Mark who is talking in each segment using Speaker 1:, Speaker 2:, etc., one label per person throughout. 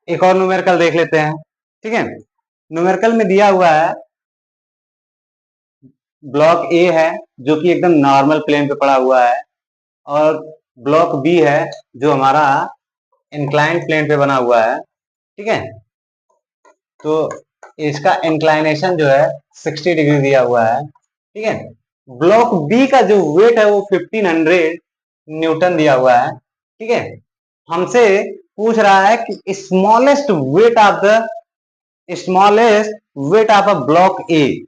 Speaker 1: एक और न्यूमेरिकल देख लेते हैं। ठीक है, न्यूमेरिकल में दिया हुआ है ब्लॉक ए है जो कि एकदम नॉर्मल प्लेन पे पड़ा हुआ है, और ब्लॉक बी है जो हमारा इंक्लाइंड प्लेन पे बना हुआ है। ठीक है, तो इसका इंक्लाइनेशन जो है 60 डिग्री दिया हुआ है। ठीक है, ब्लॉक बी का जो वेट है वो 1500 न्यूटन दिया हुआ है। ठीक है, हमसे पूछ रहा है कि smallest weight of a block ए।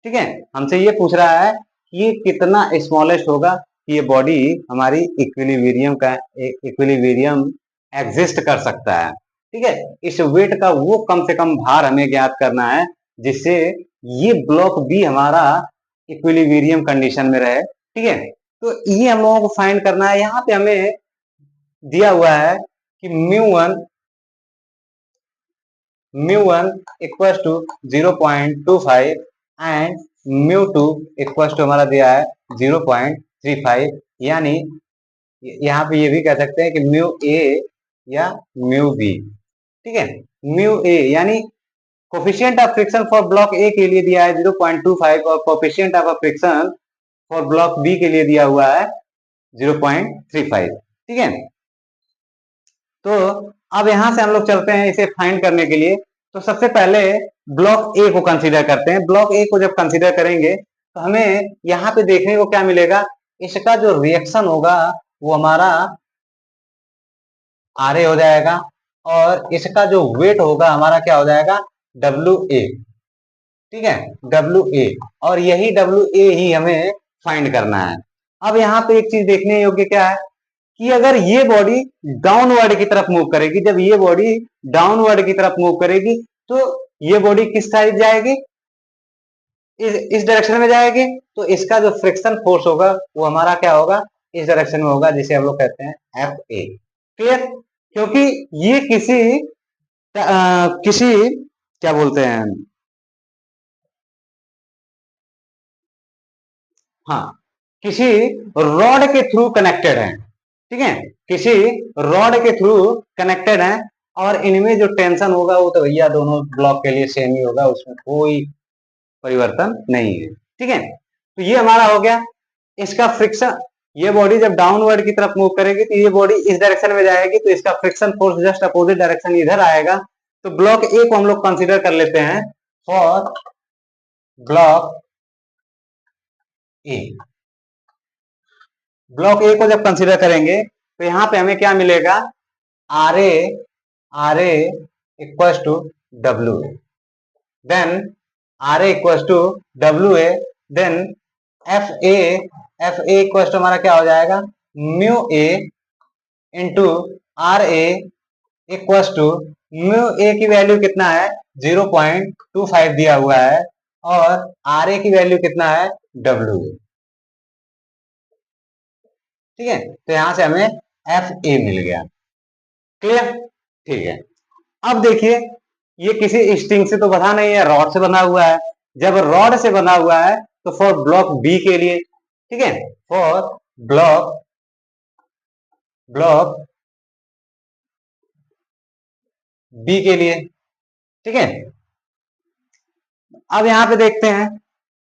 Speaker 1: ठीक है, हमसे ये पूछ रहा है कि ये कितना स्मॉलेस्ट होगा कि ये बॉडी हमारी इक्विलिब्रियम एग्जिस्ट कर सकता है। ठीक है, इस वेट का वो कम से कम भार हमें ज्ञात करना है जिससे ये ब्लॉक बी हमारा इक्विलिब्रियम कंडीशन में रहे। ठीक है, तो ये हम लोगों को फाइंड करना है। यहाँ पे हमें दिया हुआ है कि mu one equal to 0.25 and म्यू2 इक्वल टू हमारा दिया है 0.35, यानी यहाँ पे ये भी कह सकते हैं कि म्यू ए या म्यू बी। ठीक है, म्यू ए यानी coefficient of friction for block A के लिए दिया है 0.25 और coefficient of friction for block B के लिए दिया हुआ है 0.35। ठीक है, तो अब यहां से हम लोग चलते हैं इसे फाइंड करने के लिए। तो सबसे पहले ब्लॉक ए को कंसीडर करते हैं। ब्लॉक ए को जब कंसीडर करेंगे तो हमें यहाँ पे देखने को क्या मिलेगा, इसका जो रिएक्शन होगा वो हमारा आर ए हो जाएगा, और इसका जो वेट होगा हमारा क्या हो जाएगा, डब्ल्यू ए। ठीक है, डब्ल्यू ए, और यही डब्ल्यू ए ही हमें फाइंड करना है। अब यहाँ पे एक चीज देखने योग्य क्या है कि अगर ये बॉडी डाउनवर्ड की तरफ मूव करेगी, जब ये बॉडी डाउनवर्ड की तरफ मूव करेगी तो ये बॉडी किस साइड जाएगी, इस डायरेक्शन में जाएगी। तो इसका जो फ्रिक्शन फोर्स होगा वो हमारा क्या होगा, इस डायरेक्शन में होगा, जिसे हम लोग कहते हैं एफ ए। क्लियर, क्योंकि ये किसी क्या बोलते हैं, हाँ, किसी रॉड के थ्रू कनेक्टेड है। ठीक है, किसी रॉड के थ्रू कनेक्टेड है, और इनमें जो टेंशन होगा वो तो भैया दोनों ब्लॉक के लिए सेम ही होगा, उसमें कोई परिवर्तन नहीं है। ठीक है, तो ये हमारा हो गया इसका फ्रिक्शन। ये बॉडी जब डाउनवर्ड की तरफ मूव करेगी तो ये बॉडी इस डायरेक्शन में जाएगी, तो इसका friction force just opposite direction इधर आएगा। तो ब्लॉक ए को हम लोग कंसीडर कर लेते हैं फॉर ब्लॉक ए। ब्लॉक ए को जब कंसीडर करेंगे तो यहां पे हमें क्या मिलेगा, R A equal to W A, then R A equal to W A, then F A equal to हमारा क्या हो जाएगा, mu A into R A equal to mu A की वैल्यू कितना है 0.25 दिया हुआ है, और आर ए की वैल्यू कितना है डब्ल्यू ए। ठीक है, तो यहां से हमें एफ ए मिल गया। क्लियर, ठीक है। अब देखिए ये किसी स्ट्रिंग से तो बना नहीं है, रॉड से बना हुआ है। जब रॉड से बना हुआ है तो फॉर ब्लॉक बी के लिए, ठीक है, फॉर ब्लॉक बी के लिए, ठीक है। अब यहां पे देखते हैं,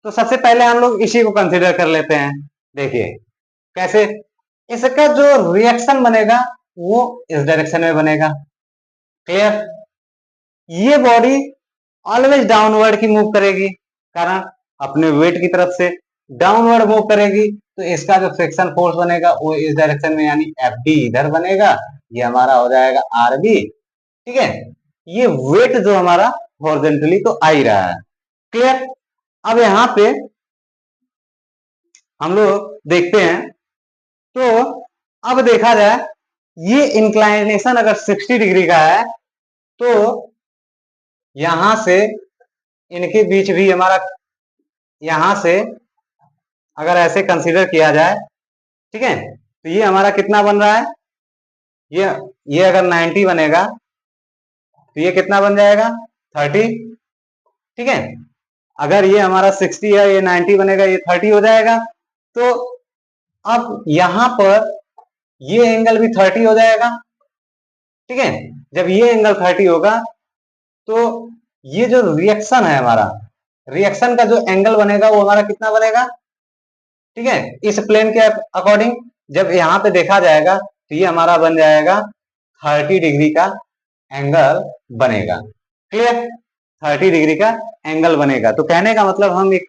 Speaker 1: तो सबसे पहले हम लोग इसी को कंसीडर कर लेते हैं। देखिए कैसे, इसका जो रिएक्शन बनेगा वो इस डायरेक्शन में बनेगा। क्लियर, ये बॉडी ऑलवेज डाउनवर्ड की मूव करेगी, कारण अपने वेट की तरफ से डाउनवर्ड मूव करेगी, तो इसका जो फ्रिक्शन फोर्स बनेगा वो इस डायरेक्शन में, यानी एफ डी इधर बनेगा, ये हमारा हो जाएगा आर बी। ठीक है, ये वेट जो हमारा हॉरिजॉन्टली तो आ ही रहा है। क्लियर, अब यहां पे हम लोग देखते हैं, तो अब देखा जाए ये इंक्लाइनेशन अगर 60 डिग्री का है तो यहां से इनके बीच भी हमारा, यहां से अगर ऐसे कंसीडर किया जाए, ठीक है, तो ये हमारा कितना बन रहा है, ये अगर 90 बनेगा तो ये कितना बन जाएगा 30। ठीक है, अगर ये हमारा 60 है, ये 90 बनेगा, ये 30 हो जाएगा। तो अब यहां पर ये एंगल भी 30 हो जाएगा। ठीक है, जब ये एंगल 30 होगा तो ये जो रिएक्शन है हमारा, रिएक्शन का जो एंगल बनेगा वो हमारा कितना बनेगा, ठीक है, इस प्लेन के अकॉर्डिंग जब यहाँ पे देखा जाएगा तो ये हमारा बन जाएगा 30 डिग्री का एंगल बनेगा। क्लियर, 30 डिग्री का एंगल बनेगा। तो कहने का मतलब हम एक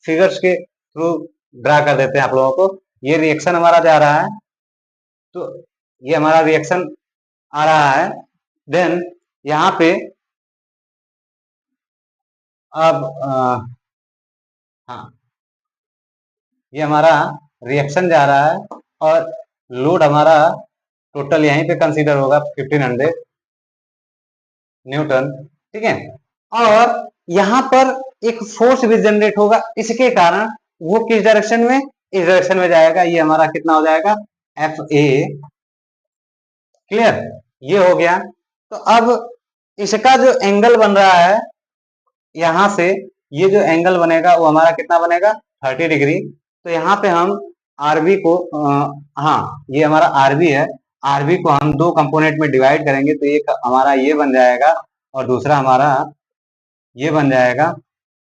Speaker 1: फिगर्स के थ्रू ड्रा कर देते हैं आप लोगों को। ये रिएक्शन हमारा जा रहा है, तो ये हमारा रिएक्शन आ रहा है, देन यहाँ पे अब हाँ, ये हमारा रिएक्शन जा रहा है और लोड हमारा टोटल यहीं पे कंसीडर होगा 1500 न्यूटन, ठीक है। और यहाँ पर एक फोर्स भी जनरेट होगा, इसके कारण वो किस डायरेक्शन में, इस डायरेक्शन में जाएगा। ये हमारा कितना हो जाएगा, एफ ए। क्लियर, ये हो गया। तो अब इसका जो एंगल बन रहा है यहां से, ये जो एंगल बनेगा वो हमारा कितना बनेगा, 30 डिग्री। तो यहाँ पे हम आरबी को हाँ, ये हमारा आरबी है, आरबी को हम दो कंपोनेंट में डिवाइड करेंगे, तो एक हमारा ये बन जाएगा और दूसरा हमारा ये बन जाएगा,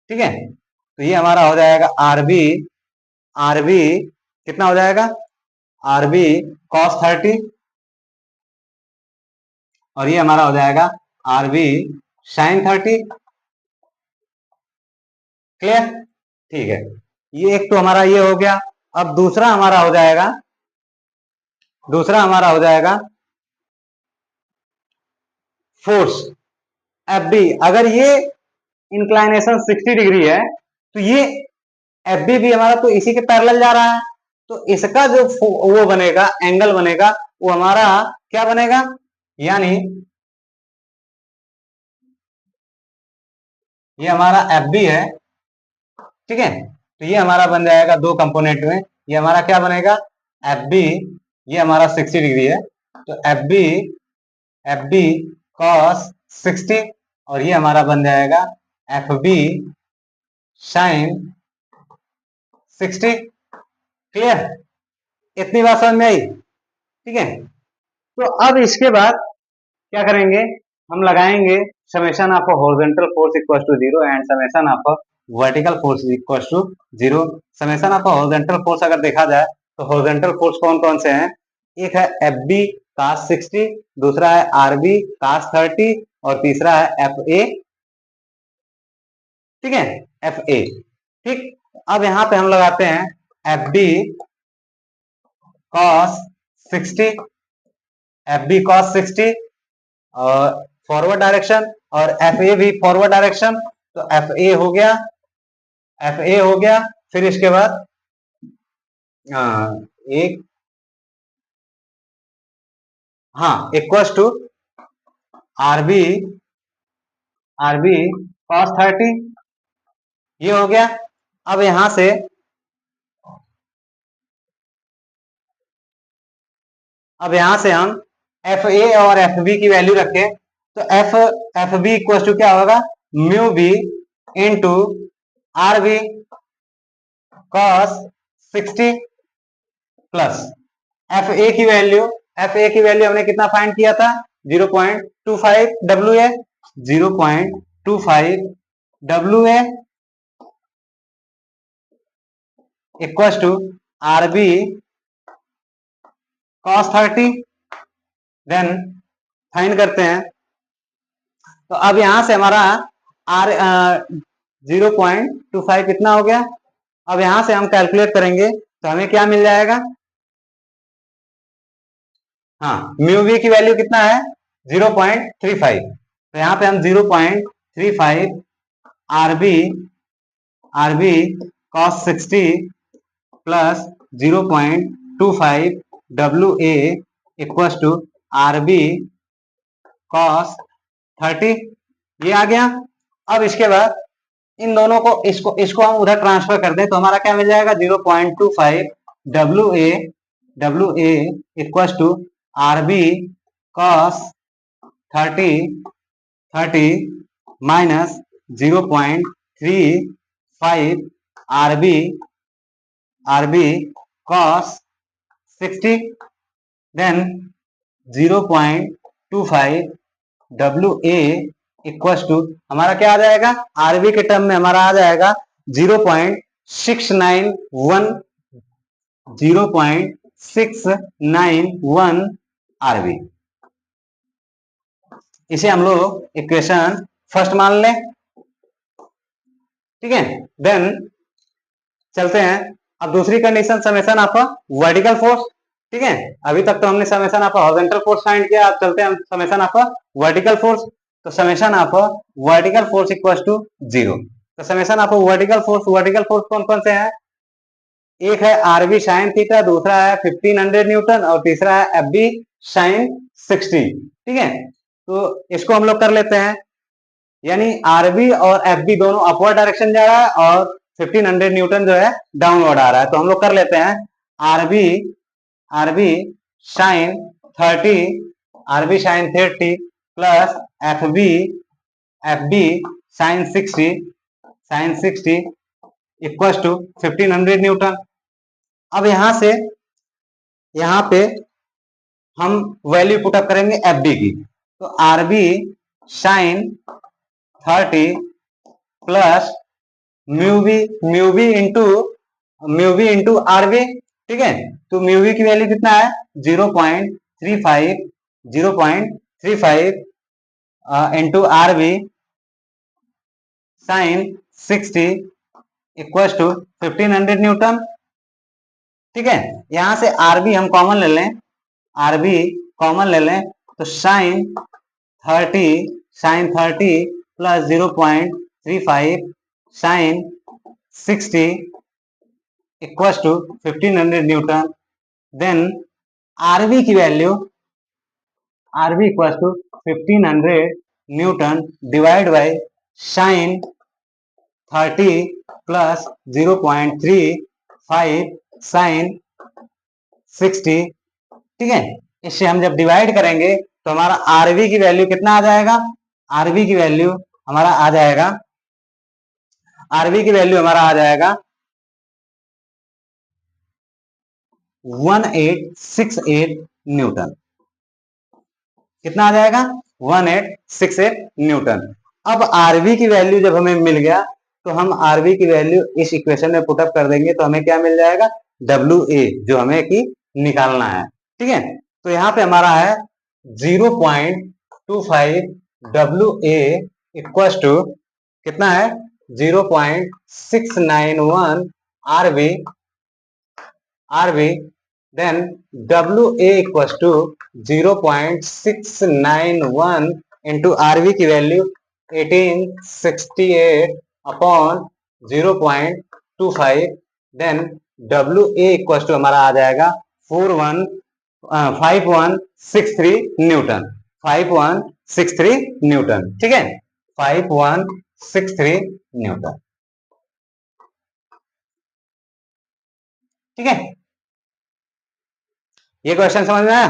Speaker 1: ठीक है। तो ये हमारा हो जाएगा आरबी, आरबी कितना हो जाएगा, आरबी cos 30, और ये हमारा हो जाएगा आरबी sin 30। क्लियर, ठीक है। ये एक तो हमारा ये हो गया। अब दूसरा हमारा हो जाएगा, दूसरा हमारा हो जाएगा फोर्स एफ बी। अगर ये इंक्लाइनेशन 60 डिग्री है तो ये एफ बी भी हमारा तो इसी के पैरेलल जा रहा है, तो इसका जो वो बनेगा, एंगल बनेगा, वो हमारा क्या बनेगा, यानी ये हमारा एफ बी है, ठीक है। तो ये हमारा बन जाएगा दो कंपोनेंट में, ये हमारा क्या बनेगा, एफ बी, ये हमारा 60 डिग्री है, तो F B, F B cos 60, और ये हमारा बन जाएगा एफ बी साइन 60। क्लियर, इतनी बात समझ में आई, ठीक है। तो अब इसके बाद क्या करेंगे, हम लगाएंगे summation of horizontal force equal to 0 and summation of vertical force equal to 0। Summation of horizontal force अगर देखा जाए तो हॉरिजॉन्टल फोर्स कौन कौन से हैं, एक है एफ बी cos 60, दूसरा है आर बी cos 30, और तीसरा है एफ ए, ठीक है, एफ ए। ठीक, अब यहां पे हम लगाते हैं F B cos 60, F B cos 60 और फॉरवर्ड डायरेक्शन, और एफ ए भी फॉरवर्ड डायरेक्शन, तो एफ ए हो गया, एफ ए हो गया। फिर इसके बाद एक, हाँ, equal to RB, RB cos 30, ये हो गया। अब यहां से हम एफ ए और एफ बी की वैल्यू रखें, तो एफ बी इक्वल टू क्या होगा, mu B into R B cos 60 plus F A की वैल्यू, एफ ए की वैल्यू हमने कितना फाइंड किया था, 0.25 W A, 0.25 W A equal to R B cos 30, then find करते हैं। तो अब यहां से हमारा आर 0.25 कितना हो गया, अब यहां से हम कैलकुलेट करेंगे तो हमें क्या मिल जाएगा, हाँ, म्यू वी की वैल्यू कितना है 0.35, तो यहाँ पे हम 0.35 RB, RB cos 60 plus 0.25 W A equal to RB cos 30, ये आ गया। अब इसके बाद इन दोनों को, इसको हम उधर ट्रांसफर कर दें तो हमारा क्या मिल जाएगा, 0.25 W A equal to RB cos 30 minus 0.35 RB cos 60, then 0.25 W A equal to हमारा क्या आ जाएगा, आरबी के टर्म में हमारा आ जाएगा 0.691 0.691 आरबी। इसे हम लोग इक्वेशन फर्स्ट मान लें, ठीक है। देन चलते हैं अब दूसरी condition, summation of vertical force, ठीक है। अभी तक तो हमने summation of horizontal force find किया, अब चलते हैं समेशन ऑफ वर्टिकल फोर्स। तो summation of vertical force equal to 0। तो समेशन ऑफ वर्टिकल फोर्स कौन कौन से हैं, एक है आरबी साइन थीटा, दूसरा है 1500 न्यूटन और तीसरा है एफ बी साइन 60, ठीक है। तो इसको हम लोग कर लेते हैं, यानी आरबी और एफ बी दोनों अपवर्ड डायरेक्शन जा रहा है और 1500 न्यूटन जो है डाउनवर्ड आ रहा है। तो हम लोग कर लेते हैं RB RB sine 30 plus F B sine 60 equal to 1500 newton. अब यहां पे हम वैल्यू पुटअप करेंगे एफ बी की। तो RB sine 30 plus mu B into RB, ठीक है। तो म्यू बी की वैल्यू कितना है 0.35 into RB sine 60 equal to 1500 newton, ठीक है। यहां से आरबी हम कॉमन ले लें, तो sine 30 plus 0.35 sine 60 equal to 1500 newton. Then RB की value equal to 1500 newton divide by sine 30 plus 0.35 sine 60, ठीक है। इससे हम जब डिवाइड करेंगे तो हमारा आरबी की वैल्यू कितना आ जाएगा, आरबी की वैल्यू हमारा आ जाएगा 1868 न्यूटन। कितना आ जाएगा 1868 न्यूटन। अब आरबी की वैल्यू जब हमें मिल गया तो हम आरबी की वैल्यू इस इक्वेशन में पुटअप कर देंगे, तो हमें क्या मिल जाएगा, डब्ल्यू ए जो हमें की निकालना है, ठीक है। तो यहाँ पे हमारा है 0.25 डब्ल्यू ए इक्वल टू कितना है 0.691 RB. Then W A equal to 0.691 into RB की value 1868 upon 0.25। Then W A equal to हमारा आ जाएगा 5163 न्यूटन, 5163 न्यूटन, ठीक है, 5163 न्यूटन, ठीक है। ये क्वेश्चन समझ में आया।